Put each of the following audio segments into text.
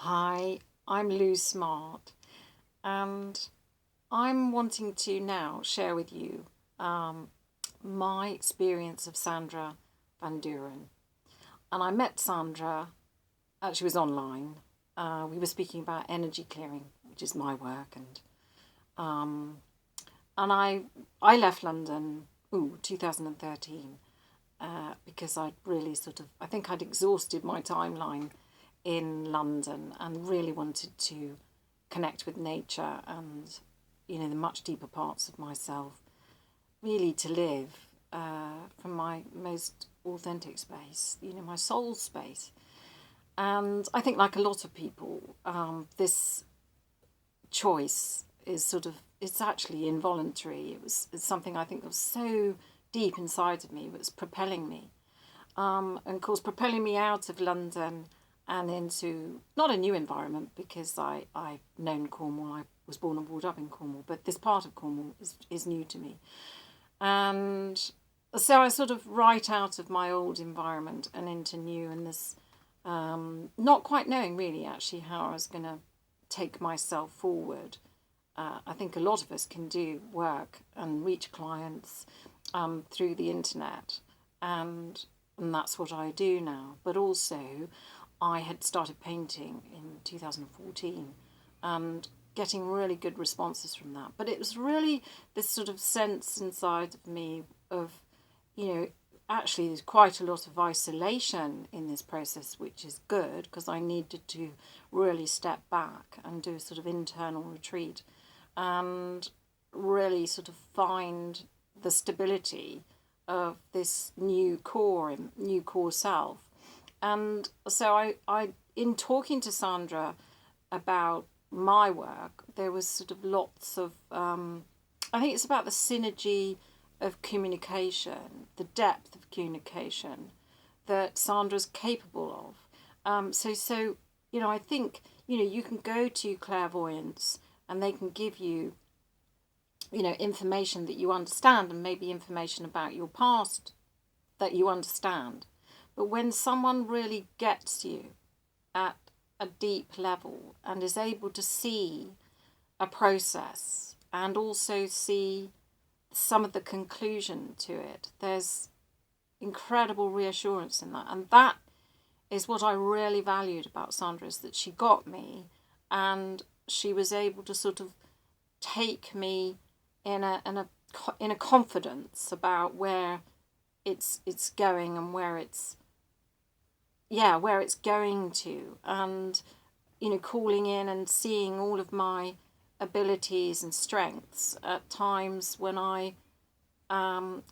Hi, I'm Lou Smart, and I'm wanting to now share with you um, my experience of Sandra Van Duren. And I met Sandra, she was online. We were speaking about energy clearing, which is my work, um, and I left London, 2013, because I'd really I think I'd exhausted my timeline in London and really wanted to connect with nature and, the much deeper parts of myself, really to live from my most authentic space, my soul space. And I think, like a lot of people, this choice is it's actually involuntary. It's something I think was so deep inside of me, it was propelling me. And of course, propelling me out of London and into not a new environment, because I've known Cornwall. I was born and brought up in Cornwall, but this part of Cornwall is new to me. And so I sort of right out of my old environment and into new, and this not quite knowing really actually how I was going to take myself forward. I think a lot of us can do work and reach clients through the internet, and that's what I do now. But also, I had started painting in 2014 and getting really good responses from that. But it was really this sort of sense inside of me of, actually there's quite a lot of isolation in this process, which is good because I needed to really step back and do a sort of internal retreat and really sort of find the stability of this new core self. And so I in talking to Sandra about my work, there was sort of lots of I think it's about the synergy of communication, the depth of communication that Sandra's capable of. I think you can go to clairvoyance and they can give you information that you understand, and maybe information about your past that you understand. But when someone really gets you at a deep level and is able to see a process and also see some of the conclusion to it, there's incredible reassurance in that. And that is what I really valued about Sandra, is that she got me and she was able to sort of take me in a confidence about where it's going and where it's going to, and calling in and seeing all of my abilities and strengths at times when I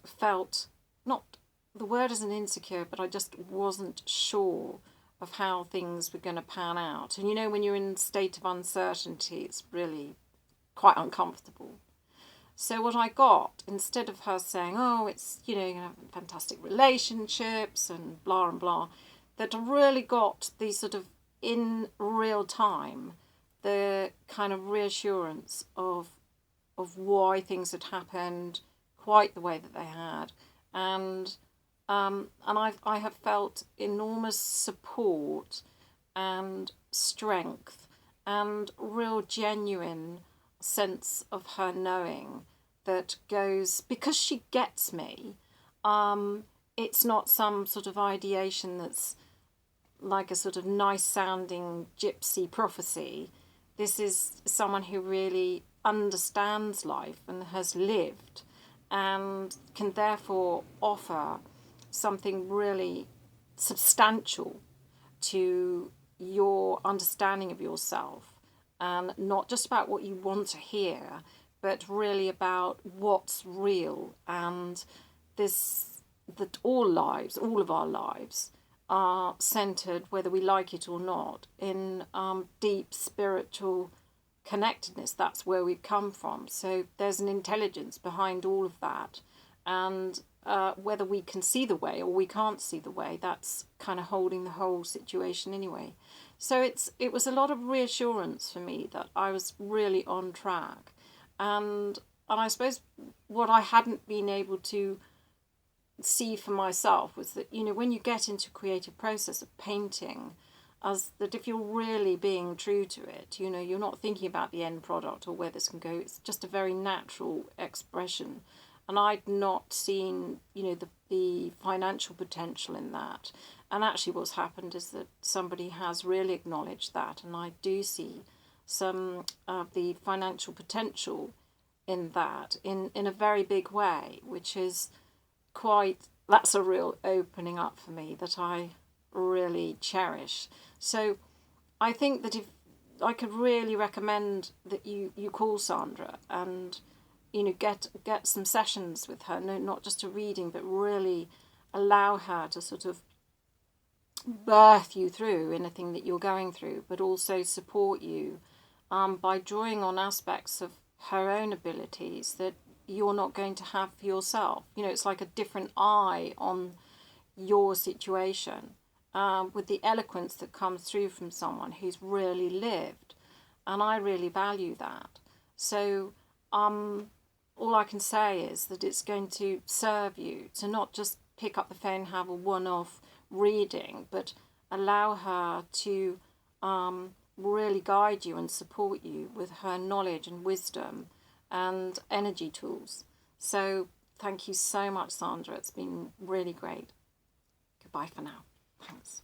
felt, not, the word isn't insecure, but I just wasn't sure of how things were going to pan out. And when you're in a state of uncertainty, it's really quite uncomfortable. So what I got, instead of her saying, oh, it's, you're going to have fantastic relationships and blah and blah, that I really got the sort of, in real time, the kind of reassurance of why things had happened quite the way that they had. And I have felt enormous support and strength and real genuine sense of her knowing that goes, because she gets me. It's not some sort of ideation that's like a sort of nice sounding gypsy prophecy. This is someone who really understands life and has lived and can therefore offer something really substantial to your understanding of yourself, and not just about what you want to hear, but really about what's real, and that all of our lives are centered, whether we like it or not, in deep spiritual connectedness. That's where we've come from. So there's an intelligence behind all of that, and whether we can see the way or we can't see the way, that's kind of holding the whole situation anyway. So it was a lot of reassurance for me that I was really on track, and I suppose what I hadn't been able to see for myself was that when you get into creative process of painting, as that if you're really being true to it, you know, you're not thinking about the end product or where this can go. It's just a very natural expression. And I'd not seen, you know, the financial potential in that. And actually what's happened is that somebody has really acknowledged that. And I do see some of the financial potential in that in a very big way, which is that's a real opening up for me that I really cherish. So I think that if I could really recommend that you call Sandra and, you know, get some sessions with her, no, not just a reading, but really allow her to sort of birth you through anything that you're going through, but also support you by drawing on aspects of her own abilities that you're not going to have for yourself. You know, it's like a different eye on your situation, with the eloquence that comes through from someone who's really lived. And I really value that. So all I can say is that it's going to serve you to not just pick up the phone and have a one-off reading, but allow her to really guide you and support you with her knowledge and wisdom and energy tools. So thank you so much, Sandra. It's been really great. Goodbye for now. Thanks.